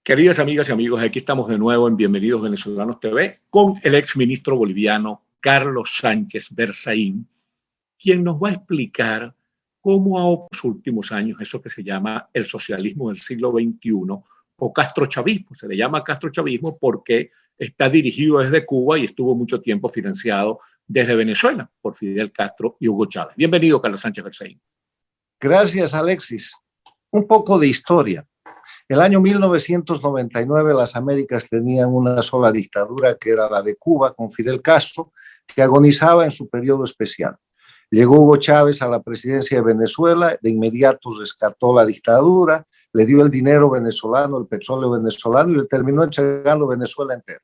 Queridas amigas y amigos, aquí estamos de nuevo en Bienvenidos Venezolanos TV con el exministro boliviano Carlos Sánchez Berzaín, quien nos va a explicar cómo en los últimos años eso que se llama el socialismo del siglo XXI o castrochavismo. Se le llama castrochavismo porque está dirigido desde Cuba y estuvo mucho tiempo financiado desde Venezuela por Fidel Castro y Hugo Chávez. Bienvenido, Carlos Sánchez Berzaín. Gracias, Alexis. Un poco de historia. El año 1999 las Américas tenían una sola dictadura, que era la de Cuba, con Fidel Castro, que agonizaba en su periodo especial. Llegó Hugo Chávez a la presidencia de Venezuela, de inmediato rescató la dictadura, le dio el dinero venezolano, el petróleo venezolano, y le terminó entregando Venezuela entera.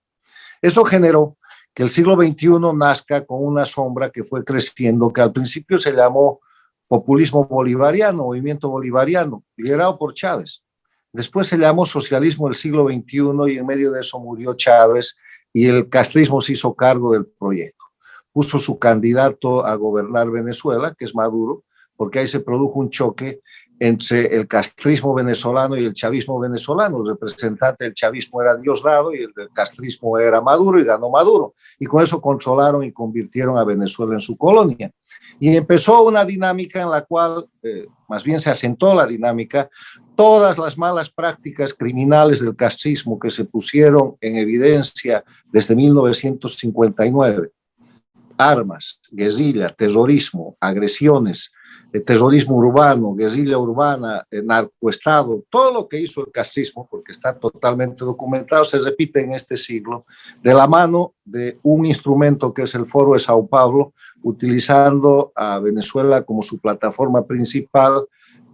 Eso generó que el siglo XXI nazca con una sombra que fue creciendo, que al principio se llamó populismo bolivariano, movimiento bolivariano, liderado por Chávez. Después se llamó socialismo del siglo XXI y en medio de eso murió Chávez y el castrismo se hizo cargo del proyecto. Puso su candidato a gobernar Venezuela, que es Maduro, porque ahí se produjo un choque entre el castrismo venezolano y el chavismo venezolano. El representante del chavismo era Diosdado y el del castrismo era Maduro y ganó Maduro. Y con eso controlaron y convirtieron a Venezuela en su colonia. Y empezó una dinámica en la cual, más bien se asentó la dinámica, todas las malas prácticas criminales del castrismo que se pusieron en evidencia desde 1959, armas, guerrilla, terrorismo, agresiones, terrorismo urbano, guerrilla urbana, narcoestado, todo lo que hizo el castrismo, porque está totalmente documentado, se repite en este siglo, de la mano de un instrumento que es el Foro de Sao Paulo, utilizando a Venezuela como su plataforma principal,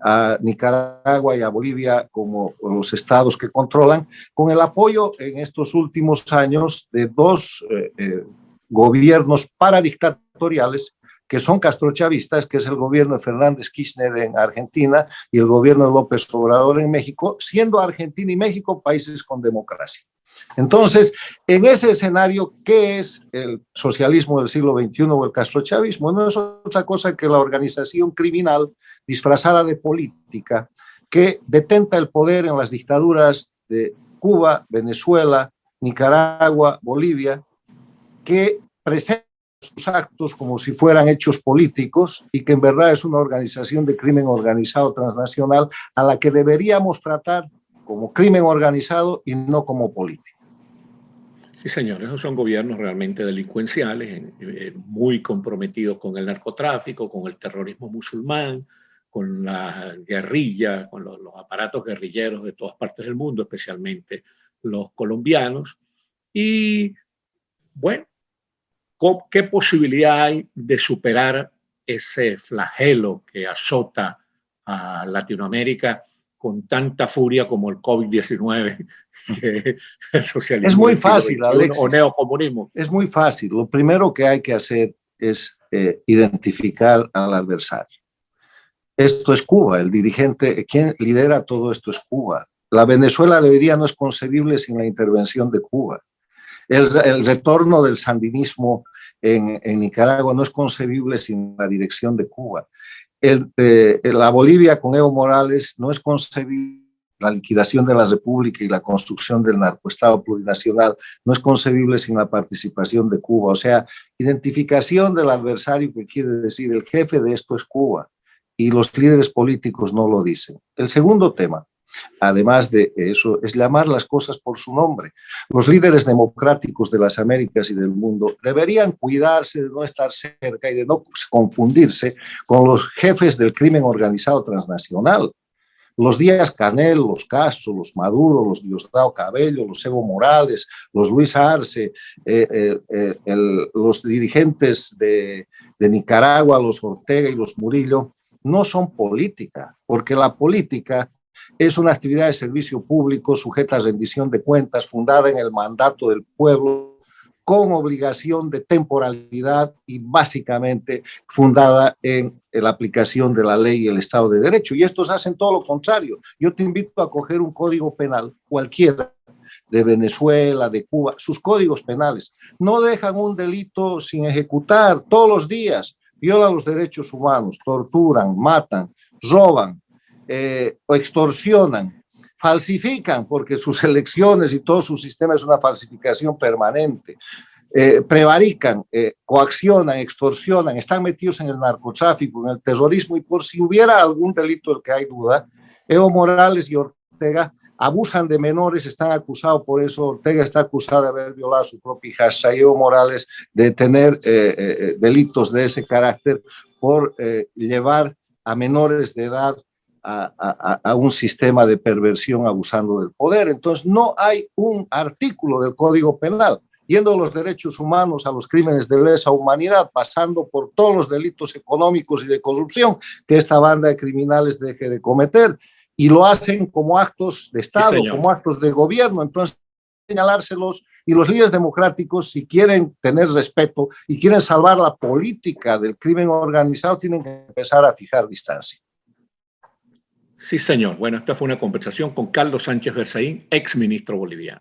a Nicaragua y a Bolivia como los estados que controlan, con el apoyo en estos últimos años de dos gobiernos paradictatoriales que son castrochavistas, que es el gobierno de Fernández Kirchner en Argentina y el gobierno de López Obrador en México, siendo Argentina y México países con democracia. Entonces, en ese escenario, ¿qué es el socialismo del siglo XXI o el castrochavismo? No es otra cosa que la organización criminal disfrazada de política que detenta el poder en las dictaduras de Cuba, Venezuela, Nicaragua, Bolivia, que presenta sus actos como si fueran hechos políticos y que en verdad es una organización de crimen organizado transnacional a la que deberíamos tratar como crimen organizado y no como político. Sí, señor, esos son gobiernos realmente delincuenciales, muy comprometidos con el narcotráfico, con el terrorismo musulmán, con la guerrilla, con los aparatos guerrilleros de todas partes del mundo, especialmente los colombianos. Y bueno, ¿qué posibilidad hay de superar ese flagelo que azota a Latinoamérica con tanta furia como el COVID-19, que el socialismo es muy fácil, Alexis, o neocomunismo? Es muy fácil. Lo primero que hay que hacer es identificar al adversario. Esto es Cuba, el dirigente, quien lidera todo esto es Cuba. La Venezuela de hoy día no es concebible sin la intervención de Cuba. El retorno del sandinismo en Nicaragua no es concebible sin la dirección de Cuba. La Bolivia con Evo Morales no es concebible. La liquidación de la República y la construcción del narcoestado plurinacional no es concebible sin la participación de Cuba. O sea, identificación del adversario, que quiere decir el jefe de esto es Cuba, y los líderes políticos no lo dicen. El segundo tema, además de eso, es llamar las cosas por su nombre. Los líderes democráticos de las Américas y del mundo deberían cuidarse de no estar cerca y de no confundirse con los jefes del crimen organizado transnacional. Los Díaz-Canel, los Castro, los Maduro, los Diosdado Cabello, los Evo Morales, los Luis Arce, los dirigentes de Nicaragua, los Ortega y los Murillo, no son política, porque la política es una actividad de servicio público sujeta a rendición de cuentas, fundada en el mandato del pueblo, con obligación de temporalidad y básicamente fundada en la aplicación de la ley y el Estado de Derecho. Y estos hacen todo lo contrario. Yo te invito a coger un código penal, cualquiera, de Venezuela, de Cuba, sus códigos penales. No dejan un delito sin ejecutar todos los días. Violan los derechos humanos, torturan, matan, roban o extorsionan. falsifican, porque sus elecciones y todo su sistema es una falsificación permanente. Prevarican, coaccionan, extorsionan, están metidos en el narcotráfico, en el terrorismo, y por si hubiera algún delito del que hay duda, Evo Morales y Ortega abusan de menores, están acusados por eso. Ortega está acusado de haber violado a su propia hija, y Evo Morales de tener delitos de ese carácter por llevar a menores de edad a un sistema de perversión abusando del poder. Entonces no hay un artículo del Código Penal, yendo de los derechos humanos a los crímenes de lesa humanidad, pasando por todos los delitos económicos y de corrupción que esta banda de criminales deje de cometer, y lo hacen como actos de Estado, sí, como actos de gobierno. Entonces, señalárselos, y los líderes democráticos, si quieren tener respeto y quieren salvar la política del crimen organizado, tienen que empezar a fijar distancia. Sí, señor. Bueno, esta fue una conversación con Carlos Sánchez Berzaín, ex ministro boliviano.